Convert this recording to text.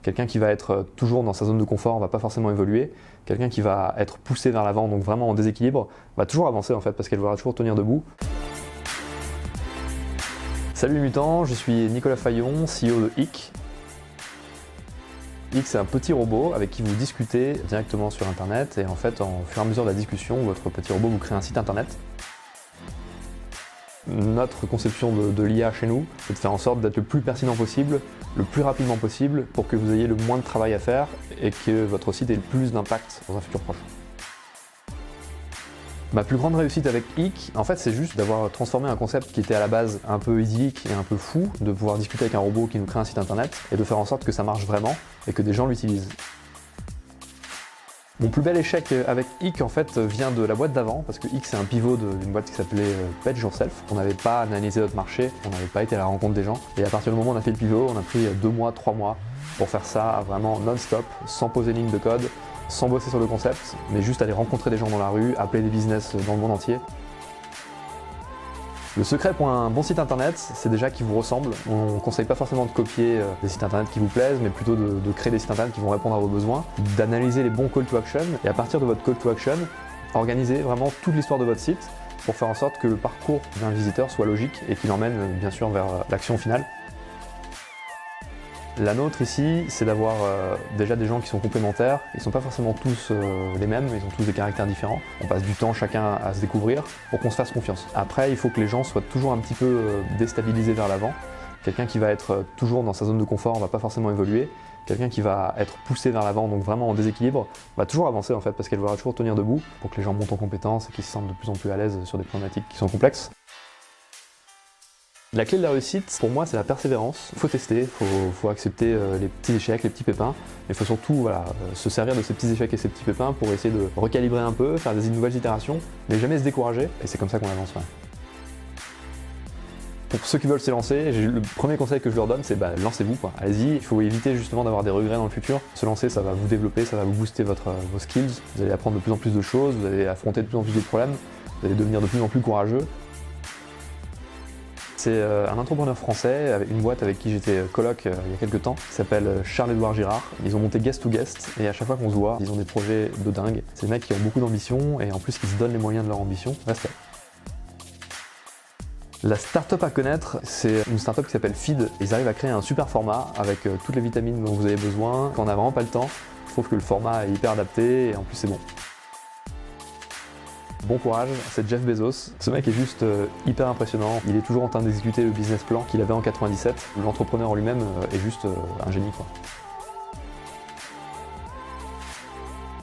Quelqu'un qui va être toujours dans sa zone de confort va pas forcément évoluer. Quelqu'un qui va être poussé vers l'avant, donc vraiment en déséquilibre, va toujours avancer en fait parce qu'elle va toujours tenir debout. Salut les mutants, je suis Nicolas Fayon, CEO de Ick. Ick, c'est un petit robot avec qui vous discutez directement sur internet et en fait, au fur et à mesure de la discussion, votre petit robot vous crée un site internet. Notre conception de l'IA chez nous, c'est de faire en sorte d'être le plus pertinent possible, le plus rapidement possible, pour que vous ayez le moins de travail à faire et que votre site ait le plus d'impact dans un futur proche. Ma plus grande réussite avec Ick, en fait, c'est juste d'avoir transformé un concept qui était à la base un peu idyllique et un peu fou, de pouvoir discuter avec un robot qui nous crée un site internet et de faire en sorte que ça marche vraiment et que des gens l'utilisent. Mon plus bel échec avec Ick en fait vient de la boîte d'avant, parce que Ick c'est un pivot d'une boîte qui s'appelait Page Yourself. On n'avait pas analysé notre marché, on n'avait pas été à la rencontre des gens. Et à partir du moment où on a fait le pivot, on a pris 2 mois, 3 mois pour faire ça vraiment non-stop, sans poser ligne de code, sans bosser sur le concept, mais juste aller rencontrer des gens dans la rue, appeler des business dans le monde entier. Le secret pour un bon site internet, c'est déjà qu'il vous ressemble. On ne conseille pas forcément de copier des sites internet qui vous plaisent, mais plutôt de créer des sites internet qui vont répondre à vos besoins, d'analyser les bons call to action, et à partir de votre call to action, organiser vraiment toute l'histoire de votre site pour faire en sorte que le parcours d'un visiteur soit logique et qu'il emmène bien sûr vers l'action finale. La nôtre ici, c'est d'avoir déjà des gens qui sont complémentaires. Ils ne sont pas forcément tous les mêmes, ils ont tous des caractères différents. On passe du temps chacun à se découvrir pour qu'on se fasse confiance. Après, il faut que les gens soient toujours un petit peu déstabilisés vers l'avant. Quelqu'un qui va être toujours dans sa zone de confort ne va pas forcément évoluer. Quelqu'un qui va être poussé vers l'avant, donc vraiment en déséquilibre, va toujours avancer en fait parce qu'elle va toujours tenir debout pour que les gens montent en compétence et qu'ils se sentent de plus en plus à l'aise sur des problématiques qui sont complexes. La clé de la réussite, pour moi, c'est la persévérance. Il faut tester, il faut accepter les petits échecs, les petits pépins. Mais il faut surtout se servir de ces petits échecs et ces petits pépins pour essayer de recalibrer un peu, faire des nouvelles itérations, mais jamais se décourager. Et c'est comme ça qu'on avance. Ouais. Pour ceux qui veulent se lancer, le premier conseil que je leur donne, c'est lancez-vous. Allez-y, il faut éviter justement d'avoir des regrets dans le futur. Se lancer, ça va vous développer, ça va vous booster vos skills. Vous allez apprendre de plus en plus de choses, vous allez affronter de plus en plus de problèmes, vous allez devenir de plus en plus courageux. C'est un entrepreneur français, avec une boîte avec qui j'étais coloc il y a quelques temps, qui s'appelle Charles-Édouard Girard. Ils ont monté Guest to Guest et à chaque fois qu'on se voit, ils ont des projets de dingue. C'est des mecs qui ont beaucoup d'ambition et en plus qui se donnent les moyens de leur ambition. Respect. La start-up à connaître, c'est une start-up qui s'appelle Feed. Ils arrivent à créer un super format avec toutes les vitamines dont vous avez besoin. Quand on n'a vraiment pas le temps, je trouve que le format est hyper adapté et en plus c'est bon. Bon courage, c'est Jeff Bezos. Ce mec est juste hyper impressionnant. Il est toujours en train d'exécuter le business plan qu'il avait en 97. L'entrepreneur en lui-même est juste un génie, quoi.